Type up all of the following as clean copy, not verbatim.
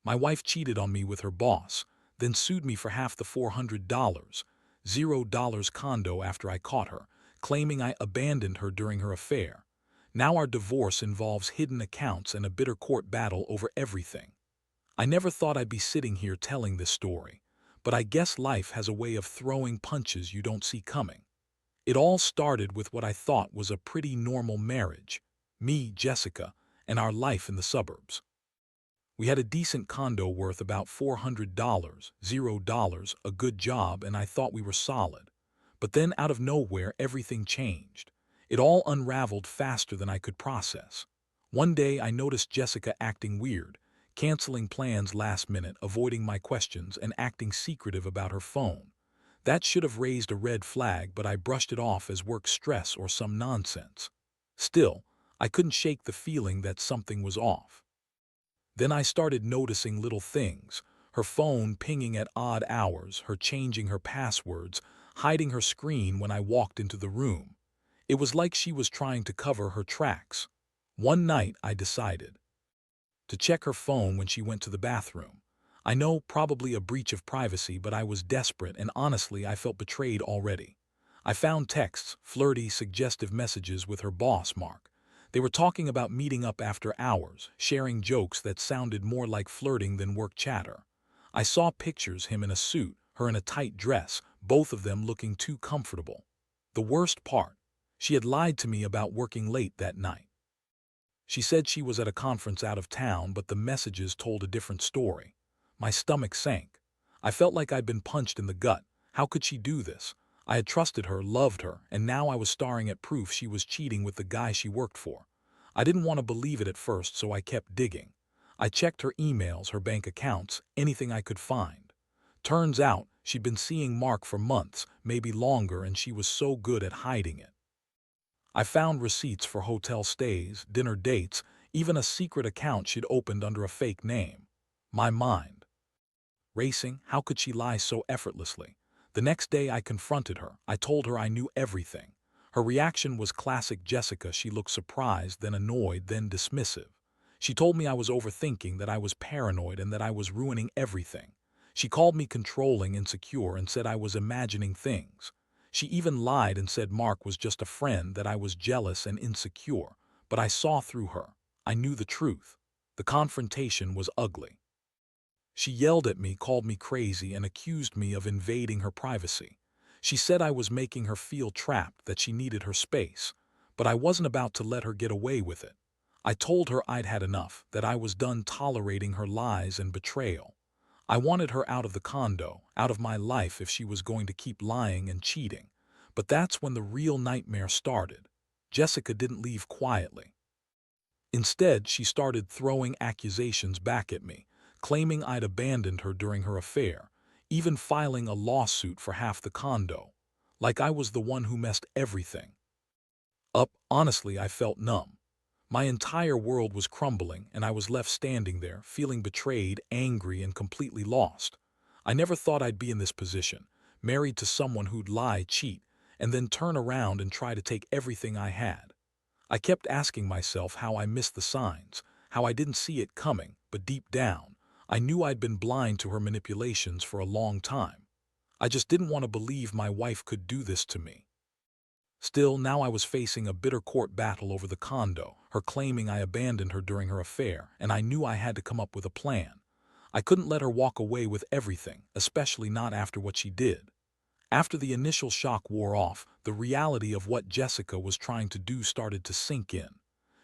My wife cheated on me with her boss, then sued me for half the $400, $0 condo after I caught her, claiming I abandoned her during her affair. Now our divorce involves hidden accounts and a bitter court battle over everything. I never thought I'd be sitting here telling this story, but I guess life has a way of throwing punches you don't see coming. It all started with what I thought was a pretty normal marriage, me, Jessica, and our life in the suburbs. We had a decent condo worth about $400, $0, a good job, and I thought we were solid. But then out of nowhere, everything changed. It all unraveled faster than I could process. One day I noticed Jessica acting weird, canceling plans last minute, avoiding my questions, and acting secretive about her phone. That should have raised a red flag, but I brushed it off as work stress or some nonsense. Still, I couldn't shake the feeling that something was off. Then I started noticing little things, her phone pinging at odd hours, her changing her passwords, hiding her screen when I walked into the room. It was like she was trying to cover her tracks. One night I decided to check her phone when she went to the bathroom. I know, probably a breach of privacy, but I was desperate, and honestly I felt betrayed already. I found texts, flirty, suggestive messages with her boss, Mark. They were talking about meeting up after hours, sharing jokes that sounded more like flirting than work chatter. I saw pictures, him in a suit, her in a tight dress, both of them looking too comfortable. The worst part, she had lied to me about working late that night. She said she was at a conference out of town, but the messages told a different story. My stomach sank. I felt like I'd been punched in the gut. How could she do this? I had trusted her, loved her, and now I was staring at proof she was cheating with the guy she worked for. I didn't want to believe it at first, so I kept digging. I checked her emails, her bank accounts, anything I could find. Turns out, she'd been seeing Mark for months, maybe longer, and she was so good at hiding it. I found receipts for hotel stays, dinner dates, even a secret account she'd opened under a fake name. My mind racing. How could she lie so effortlessly? The next day I confronted her. I told her I knew everything. Her reaction was classic Jessica. She looked surprised, then annoyed, then dismissive. She told me I was overthinking, that I was paranoid, and that I was ruining everything. She called me controlling, insecure, and said I was imagining things. She even lied and said Mark was just a friend, that I was jealous and insecure. But I saw through her. I knew the truth. The confrontation was ugly. She yelled at me, called me crazy, and accused me of invading her privacy. She said I was making her feel trapped, that she needed her space. But I wasn't about to let her get away with it. I told her I'd had enough, that I was done tolerating her lies and betrayal. I wanted her out of the condo, out of my life, if she was going to keep lying and cheating. But that's when the real nightmare started. Jessica didn't leave quietly. Instead, she started throwing accusations back at me, claiming I'd abandoned her during her affair, even filing a lawsuit for half the condo, like I was the one who messed everything up. Honestly, I felt numb. My entire world was crumbling, and I was left standing there, feeling betrayed, angry, and completely lost. I never thought I'd be in this position, married to someone who'd lie, cheat, and then turn around and try to take everything I had. I kept asking myself how I missed the signs, how I didn't see it coming, but deep down, I knew I'd been blind to her manipulations for a long time. I just didn't want to believe my wife could do this to me. Still, now I was facing a bitter court battle over the condo, her claiming I abandoned her during her affair, and I knew I had to come up with a plan. I couldn't let her walk away with everything, especially not after what she did. After the initial shock wore off, the reality of what Jessica was trying to do started to sink in.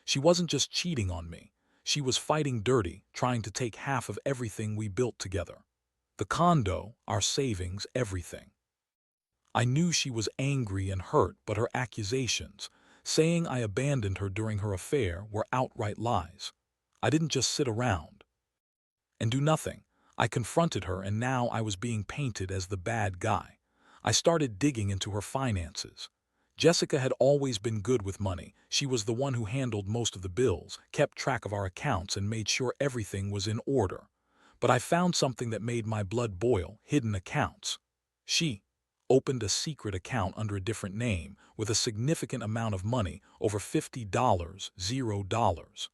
She wasn't just cheating on me. She was fighting dirty, trying to take half of everything we built together. The condo, our savings, everything. I knew she was angry and hurt, but her accusations, saying I abandoned her during her affair, were outright lies. I didn't just sit around and do nothing. I confronted her, and now I was being painted as the bad guy. I started digging into her finances. Jessica had always been good with money. She was the one who handled most of the bills, kept track of our accounts, and made sure everything was in order. But I found something that made my blood boil: hidden accounts. She opened a secret account under a different name with a significant amount of money, over $50, $0.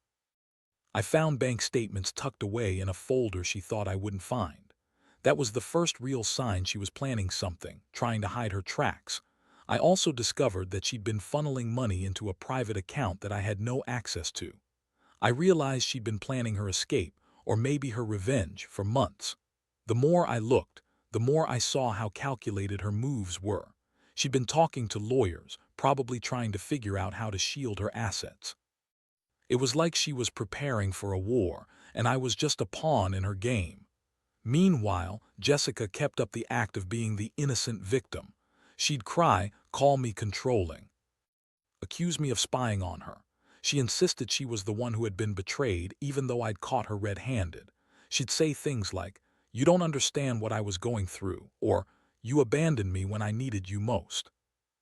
I found bank statements tucked away in a folder she thought I wouldn't find. That was the first real sign she was planning something, trying to hide her tracks. I also discovered that she'd been funneling money into a private account that I had no access to. I realized she'd been planning her escape, or maybe her revenge, for months. The more I looked, the more I saw how calculated her moves were. She'd been talking to lawyers, probably trying to figure out how to shield her assets. It was like she was preparing for a war, and I was just a pawn in her game. Meanwhile, Jessica kept up the act of being the innocent victim. She'd cry, call me controlling, accuse me of spying on her. She insisted she was the one who had been betrayed, even though I'd caught her red-handed. She'd say things like, "You don't understand what I was going through," or "You abandoned me when I needed you most."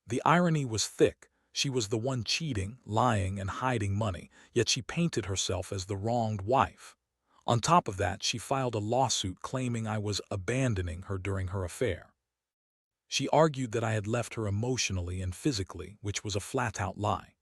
The irony was thick. She was the one cheating, lying, and hiding money, yet she painted herself as the wronged wife. On top of that, she filed a lawsuit claiming I was abandoning her during her affair. She argued that I had left her emotionally and physically, which was a flat-out lie.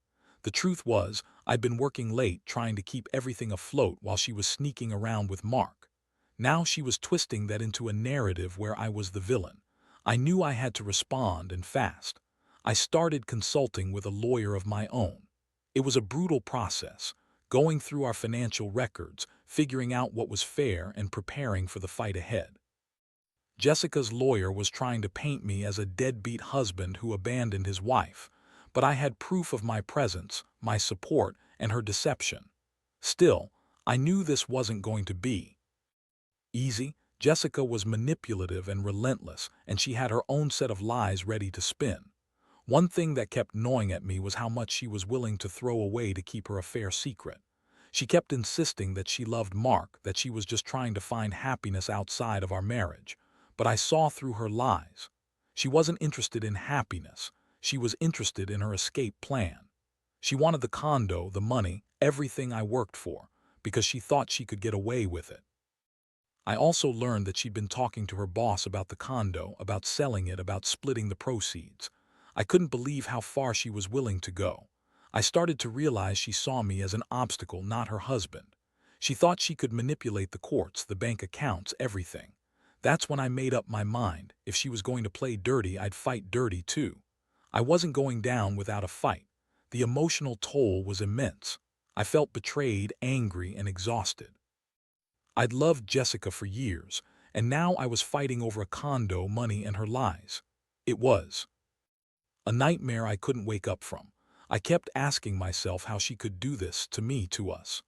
The truth was, I'd been working late trying to keep everything afloat while she was sneaking around with Mark. Now she was twisting that into a narrative where I was the villain. I knew I had to respond, and fast. I started consulting with a lawyer of my own. It was a brutal process, going through our financial records, figuring out what was fair, and preparing for the fight ahead. Jessica's lawyer was trying to paint me as a deadbeat husband who abandoned his wife, but I had proof of my presence, my support, and her deception. Still, I knew this wasn't going to be easy. Jessica was manipulative and relentless, and she had her own set of lies ready to spin. One thing that kept gnawing at me was how much she was willing to throw away to keep her affair secret. She kept insisting that she loved Mark, that she was just trying to find happiness outside of our marriage. But I saw through her lies. She wasn't interested in happiness. She was interested in her escape plan. She wanted the condo, the money, everything I worked for, because she thought she could get away with it. I also learned that she'd been talking to her boss about the condo, about selling it, about splitting the proceeds. I couldn't believe how far she was willing to go. I started to realize she saw me as an obstacle, not her husband. She thought she could manipulate the courts, the bank accounts, everything. That's when I made up my mind. If she was going to play dirty, I'd fight dirty too. I wasn't going down without a fight. The emotional toll was immense. I felt betrayed, angry, and exhausted. I'd loved Jessica for years, and now I was fighting over a condo, money, and her lies. It was a nightmare I couldn't wake up from. I kept asking myself how she could do this to me, to us.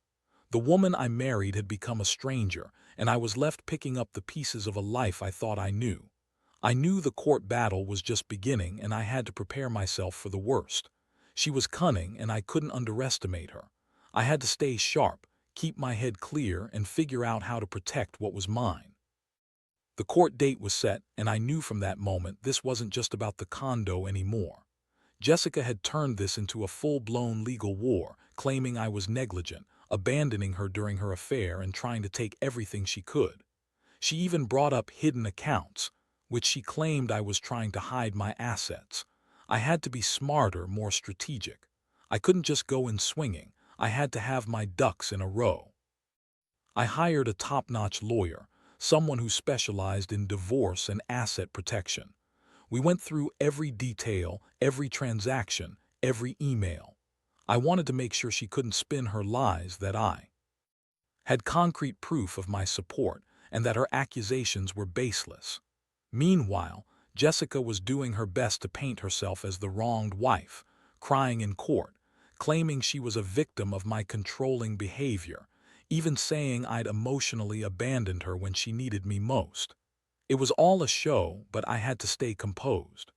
The woman I married had become a stranger, and I was left picking up the pieces of a life I thought I knew. I knew the court battle was just beginning, and I had to prepare myself for the worst. She was cunning, and I couldn't underestimate her. I had to stay sharp, keep my head clear, and figure out how to protect what was mine. The court date was set, and I knew from that moment this wasn't just about the condo anymore. Jessica had turned this into a full-blown legal war, claiming I was negligent, abandoning her during her affair, and trying to take everything she could. She even brought up hidden accounts, which she claimed I was trying to hide my assets. I had to be smarter, more strategic. I couldn't just go in swinging. I had to have my ducks in a row. I hired a top-notch lawyer, someone who specialized in divorce and asset protection. We went through every detail, every transaction, every email. I wanted to make sure she couldn't spin her lies, that I had concrete proof of my support, and that her accusations were baseless. Meanwhile, Jessica was doing her best to paint herself as the wronged wife, crying in court, claiming she was a victim of my controlling behavior, even saying I'd emotionally abandoned her when she needed me most. It was all a show, but I had to stay composed.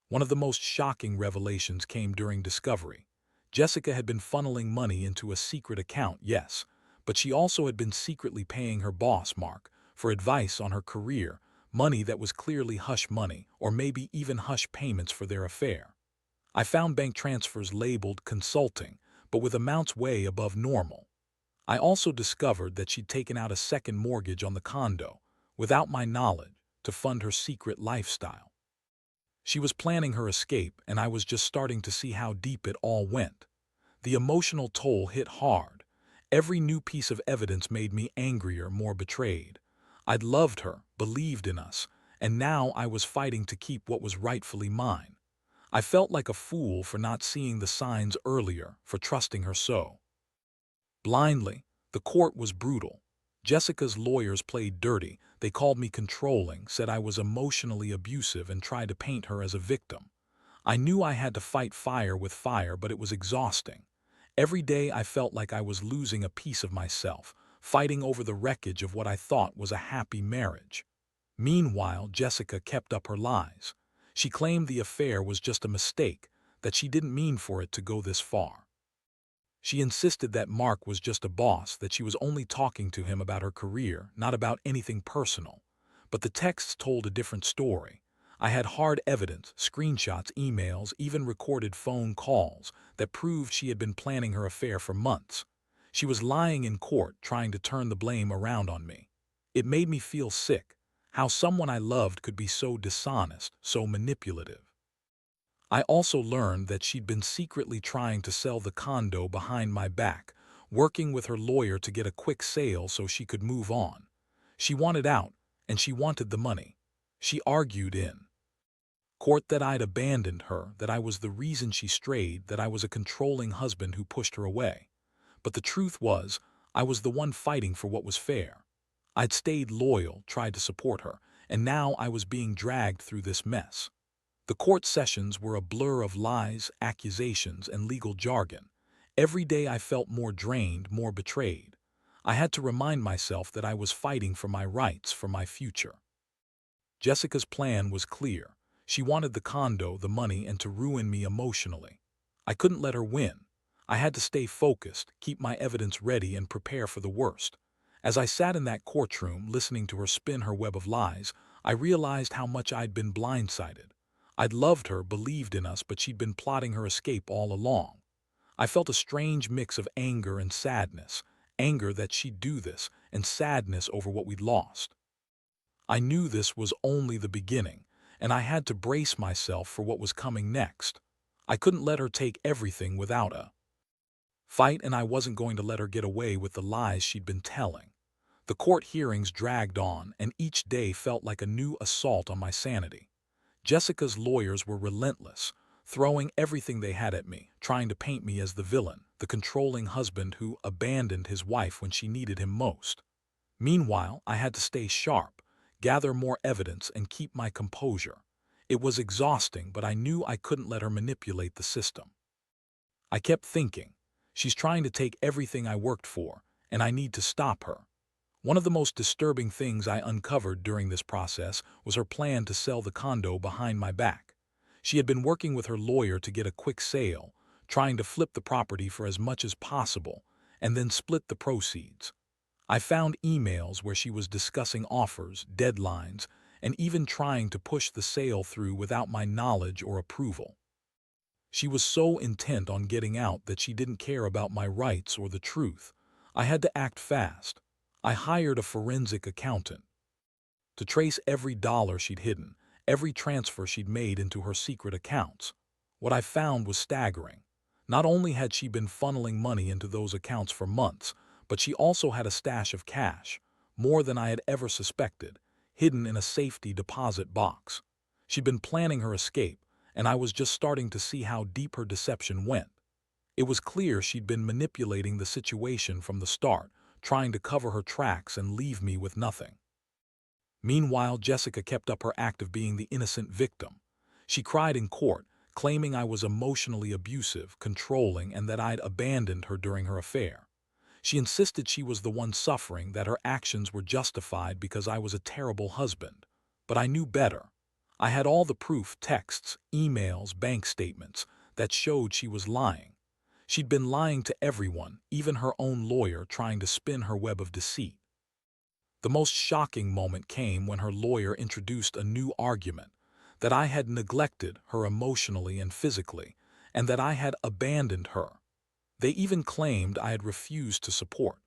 One of the most shocking revelations came during discovery. Jessica had been funneling money into a secret account, yes, but she also had been secretly paying her boss, Mark, for advice on her career, money that was clearly hush money, or maybe even hush payments for their affair. I found bank transfers labeled consulting, but with amounts way above normal. I also discovered that she'd taken out a second mortgage on the condo, without my knowledge, to fund her secret lifestyle. She was planning her escape, and I was just starting to see how deep it all went. The emotional toll hit hard. Every new piece of evidence made me angrier, more betrayed. I'd loved her, believed in us, and now I was fighting to keep what was rightfully mine. I felt like a fool for not seeing the signs earlier, for trusting her so blindly. The court was brutal. Jessica's lawyers played dirty. They called me controlling, said I was emotionally abusive, and tried to paint her as a victim. I knew I had to fight fire with fire, but it was exhausting. Every day I felt like I was losing a piece of myself, fighting over the wreckage of what I thought was a happy marriage. Meanwhile, Jessica kept up her lies. She claimed the affair was just a mistake, that she didn't mean for it to go this far. She insisted that Mark was just a boss, that she was only talking to him about her career, not about anything personal. But the texts told a different story. I had hard evidence, screenshots, emails, even recorded phone calls that proved she had been planning her affair for months. She was lying in court, trying to turn the blame around on me. It made me feel sick, how someone I loved could be so dishonest, so manipulative. I also learned that she'd been secretly trying to sell the condo behind my back, working with her lawyer to get a quick sale so she could move on. She wanted out, and she wanted the money. She argued in court that I'd abandoned her, that I was the reason she strayed, that I was a controlling husband who pushed her away. But the truth was, I was the one fighting for what was fair. I'd stayed loyal, tried to support her, and now I was being dragged through this mess. The court sessions were a blur of lies, accusations, and legal jargon. Every day I felt more drained, more betrayed. I had to remind myself that I was fighting for my rights, for my future. Jessica's plan was clear. She wanted the condo, the money, and to ruin me emotionally. I couldn't let her win. I had to stay focused, keep my evidence ready, and prepare for the worst. As I sat in that courtroom, listening to her spin her web of lies, I realized how much I'd been blindsided. I'd loved her, believed in us, but she'd been plotting her escape all along. I felt a strange mix of anger and sadness, anger that she'd do this, and sadness over what we'd lost. I knew this was only the beginning, and I had to brace myself for what was coming next. I couldn't let her take everything without a fight, and I wasn't going to let her get away with the lies she'd been telling. The court hearings dragged on, and each day felt like a new assault on my sanity. Jessica's lawyers were relentless, throwing everything they had at me, trying to paint me as the villain, the controlling husband who abandoned his wife when she needed him most. Meanwhile, I had to stay sharp, gather more evidence, and keep my composure. It was exhausting, but I knew I couldn't let her manipulate the system. I kept thinking, she's trying to take everything I worked for, and I need to stop her. One of the most disturbing things I uncovered during this process was her plan to sell the condo behind my back. She had been working with her lawyer to get a quick sale, trying to flip the property for as much as possible, and then split the proceeds. I found emails where she was discussing offers, deadlines, and even trying to push the sale through without my knowledge or approval. She was so intent on getting out that she didn't care about my rights or the truth. I had to act fast. I hired a forensic accountant to trace every dollar she'd hidden, every transfer she'd made into her secret accounts. What I found was staggering. Not only had she been funneling money into those accounts for months, but she also had a stash of cash, more than I had ever suspected, hidden in a safety deposit box. She'd been planning her escape, and I was just starting to see how deep her deception went. It was clear she'd been manipulating the situation from the start, trying to cover her tracks and leave me with nothing. Meanwhile, Jessica kept up her act of being the innocent victim. She cried in court, claiming I was emotionally abusive, controlling, and that I'd abandoned her during her affair. She insisted she was the one suffering, that her actions were justified because I was a terrible husband. But I knew better. I had all the proof, texts, emails, bank statements, that showed she was lying. She'd been lying to everyone, even her own lawyer, trying to spin her web of deceit. The most shocking moment came when her lawyer introduced a new argument, that I had neglected her emotionally and physically, and that I had abandoned her. They even claimed I had refused to support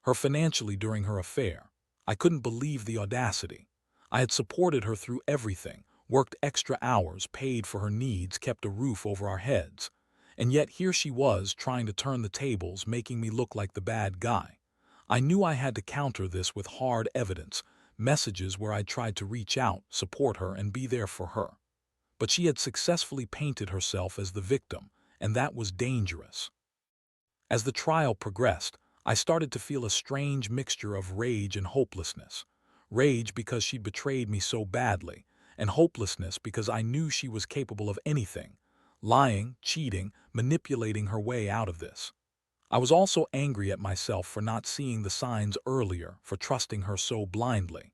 her financially during her affair. I couldn't believe the audacity. I had supported her through everything, worked extra hours, paid for her needs, kept a roof over our heads. And yet here she was trying to turn the tables, making me look like the bad guy. I knew I had to counter this with hard evidence, messages where I tried to reach out, support her, and be there for her. But she had successfully painted herself as the victim, and that was dangerous. As the trial progressed, I started to feel a strange mixture of rage and hopelessness. Rage because she'd betrayed me so badly, and hopelessness because I knew she was capable of anything, lying, cheating, manipulating her way out of this. I was also angry at myself for not seeing the signs earlier, for trusting her so blindly.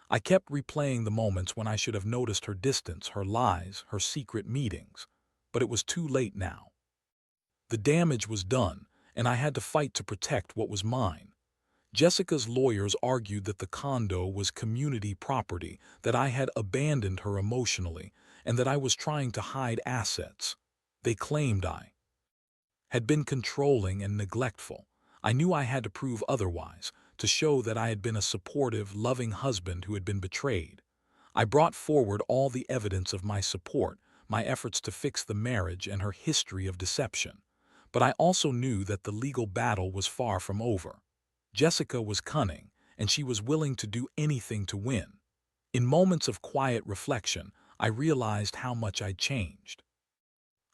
I kept replaying the moments when I should have noticed her distance, her lies, her secret meetings. But it was too late now. The damage was done, and I had to fight to protect what was mine. Jessica's lawyers argued that the condo was community property, that I had abandoned her emotionally, and that I was trying to hide assets. They claimed I had been controlling and neglectful. I knew I had to prove otherwise, to show that I had been a supportive, loving husband who had been betrayed. I brought forward all the evidence of my support, my efforts to fix the marriage and her history of deception. But I also knew that the legal battle was far from over. Jessica was cunning, and she was willing to do anything to win. In moments of quiet reflection, I realized how much I'd changed.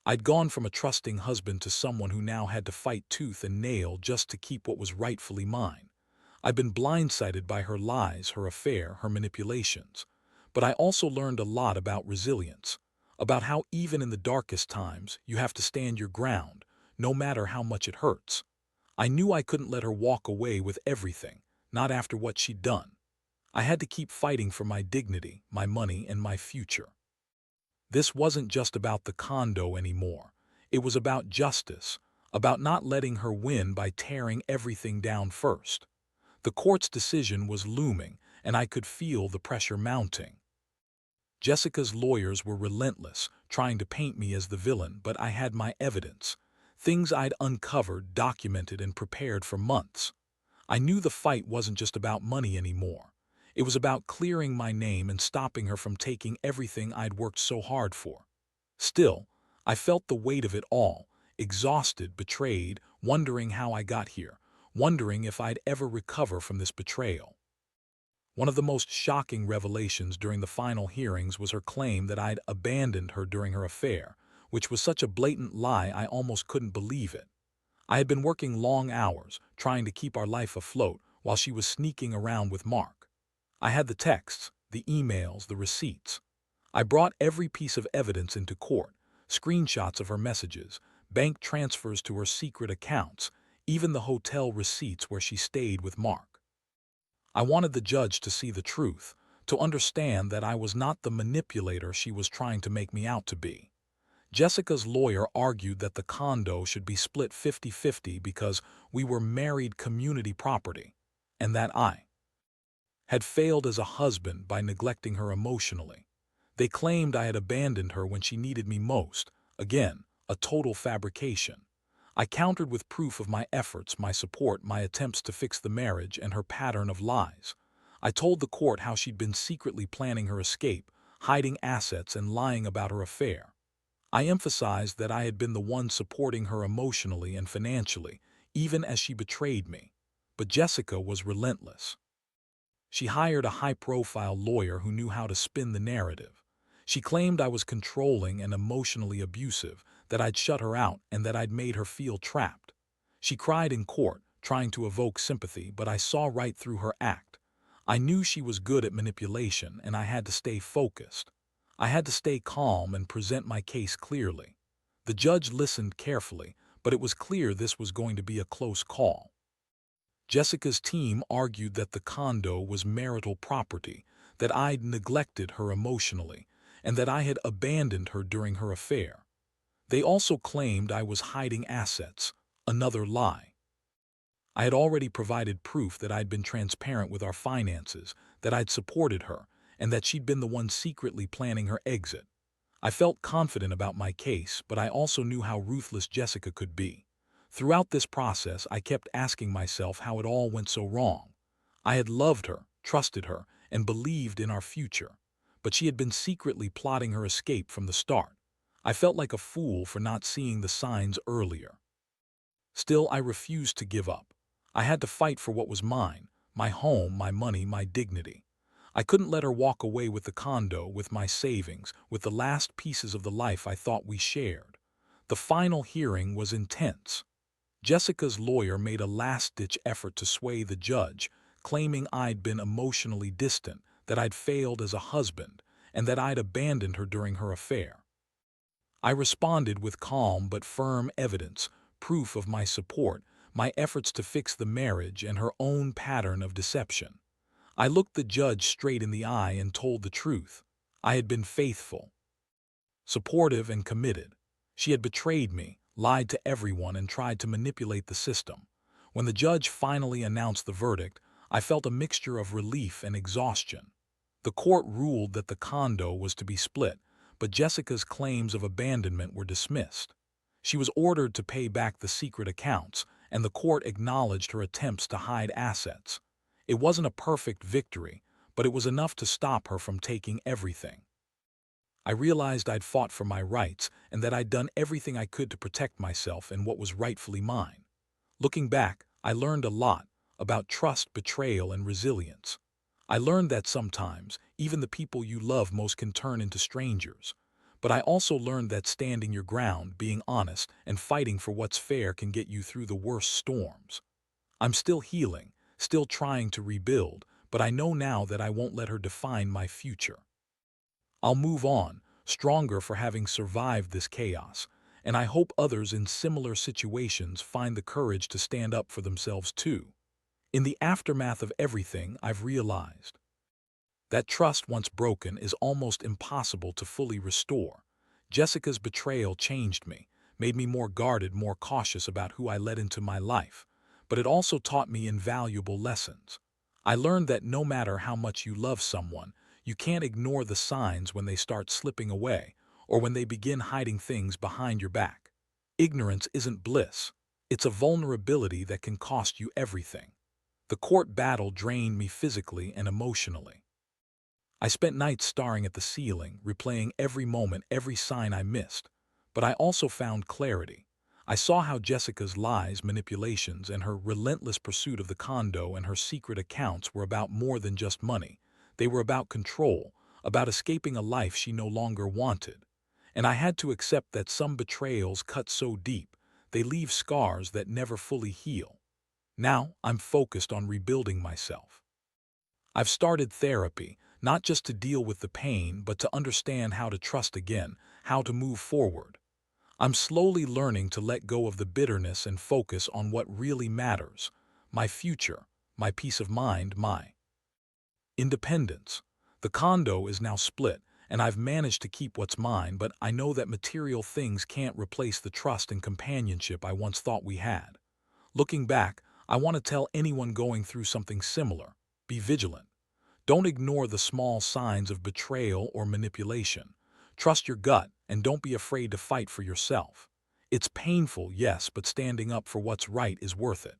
I'd gone from a trusting husband to someone who now had to fight tooth and nail just to keep what was rightfully mine. I'd been blindsided by her lies, her affair, her manipulations. But I also learned a lot about resilience, about how even in the darkest times, you have to stand your ground, no matter how much it hurts. I knew I couldn't let her walk away with everything, not after what she'd done. I had to keep fighting for my dignity, my money, and my future. This wasn't just about the condo anymore. It was about justice, about not letting her win by tearing everything down first. The court's decision was looming, and I could feel the pressure mounting. Jessica's lawyers were relentless, trying to paint me as the villain, but I had my evidence. Things I'd uncovered, documented, and prepared for months. I knew the fight wasn't just about money anymore. It was about clearing my name and stopping her from taking everything I'd worked so hard for. Still, I felt the weight of it all, exhausted, betrayed, wondering how I got here, wondering if I'd ever recover from this betrayal. One of the most shocking revelations during the final hearings was her claim that I'd abandoned her during her affair, which was such a blatant lie I almost couldn't believe it. I had been working long hours, trying to keep our life afloat, while she was sneaking around with Mark. I had the texts, the emails, the receipts. I brought every piece of evidence into court, screenshots of her messages, bank transfers to her secret accounts, even the hotel receipts where she stayed with Mark. I wanted the judge to see the truth, to understand that I was not the manipulator she was trying to make me out to be. Jessica's lawyer argued that the condo should be split 50-50 because we were married community property, and that I had failed as a husband by neglecting her emotionally. They claimed I had abandoned her when she needed me most, again, a total fabrication. I countered with proof of my efforts, my support, my attempts to fix the marriage, and her pattern of lies. I told the court how she'd been secretly planning her escape, hiding assets, and lying about her affair. I emphasized that I had been the one supporting her emotionally and financially, even as she betrayed me. But Jessica was relentless. She hired a high-profile lawyer who knew how to spin the narrative. She claimed I was controlling and emotionally abusive, that I'd shut her out, and that I'd made her feel trapped. She cried in court, trying to evoke sympathy, but I saw right through her act. I knew she was good at manipulation, and I had to stay focused. I had to stay calm and present my case clearly. The judge listened carefully, but it was clear this was going to be a close call. Jessica's team argued that the condo was marital property, that I'd neglected her emotionally, and that I had abandoned her during her affair. They also claimed I was hiding assets, another lie. I had already provided proof that I'd been transparent with our finances, that I'd supported her, and that she'd been the one secretly planning her exit. I felt confident about my case, but I also knew how ruthless Jessica could be. Throughout this process, I kept asking myself how it all went so wrong. I had loved her, trusted her, and believed in our future, but she had been secretly plotting her escape from the start. I felt like a fool for not seeing the signs earlier. Still, I refused to give up. I had to fight for what was mine, my home, my money, my dignity. I couldn't let her walk away with the condo, with my savings, with the last pieces of the life I thought we shared. The final hearing was intense. Jessica's lawyer made a last-ditch effort to sway the judge, claiming I'd been emotionally distant, that I'd failed as a husband, and that I'd abandoned her during her affair. I responded with calm but firm evidence, proof of my support, my efforts to fix the marriage and her own pattern of deception. I looked the judge straight in the eye and told the truth. I had been faithful, supportive, and committed. She had betrayed me, lied to everyone, and tried to manipulate the system. When the judge finally announced the verdict, I felt a mixture of relief and exhaustion. The court ruled that the condo was to be split, but Jessica's claims of abandonment were dismissed. She was ordered to pay back the secret accounts, and the court acknowledged her attempts to hide assets. It wasn't a perfect victory, but it was enough to stop her from taking everything. I realized I'd fought for my rights and that I'd done everything I could to protect myself and what was rightfully mine. Looking back, I learned a lot about trust, betrayal, and resilience. I learned that sometimes, even the people you love most can turn into strangers. But I also learned that standing your ground, being honest, and fighting for what's fair can get you through the worst storms. I'm still healing, still trying to rebuild, but I know now that I won't let her define my future. I'll move on, stronger for having survived this chaos, and I hope others in similar situations find the courage to stand up for themselves too. In the aftermath of everything, I've realized that trust once broken is almost impossible to fully restore. Jessica's betrayal changed me, made me more guarded, more cautious about who I let into my life, but it also taught me invaluable lessons. I learned that no matter how much you love someone, you can't ignore the signs when they start slipping away or when they begin hiding things behind your back. Ignorance isn't bliss. It's a vulnerability that can cost you everything. The court battle drained me physically and emotionally. I spent nights staring at the ceiling, replaying every moment, every sign I missed. But I also found clarity. I saw how Jessica's lies, manipulations, and her relentless pursuit of the condo and her secret accounts were about more than just money. They were about control, about escaping a life she no longer wanted. And I had to accept that some betrayals cut so deep, they leave scars that never fully heal. Now, I'm focused on rebuilding myself. I've started therapy, not just to deal with the pain, but to understand how to trust again, how to move forward. I'm slowly learning to let go of the bitterness and focus on what really matters: my future, my peace of mind, my independence. The condo is now split, and I've managed to keep what's mine, but I know that material things can't replace the trust and companionship I once thought we had. Looking back, I want to tell anyone going through something similar: be vigilant. Don't ignore the small signs of betrayal or manipulation. Trust your gut and don't be afraid to fight for yourself. It's painful, yes, but standing up for what's right is worth it.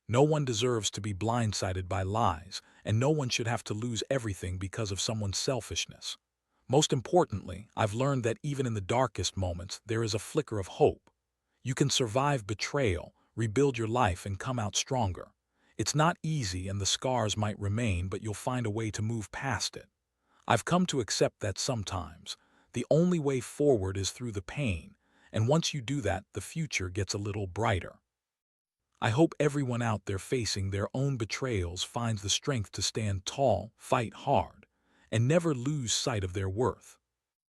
No one deserves to be blindsided by lies, and no one should have to lose everything because of someone's selfishness. Most importantly, I've learned that even in the darkest moments, there is a flicker of hope. You can survive betrayal, rebuild your life, and come out stronger. It's not easy and the scars might remain, but you'll find a way to move past it. I've come to accept that sometimes the only way forward is through the pain, and once you do that, the future gets a little brighter. I hope everyone out there facing their own betrayals finds the strength to stand tall, fight hard, and never lose sight of their worth.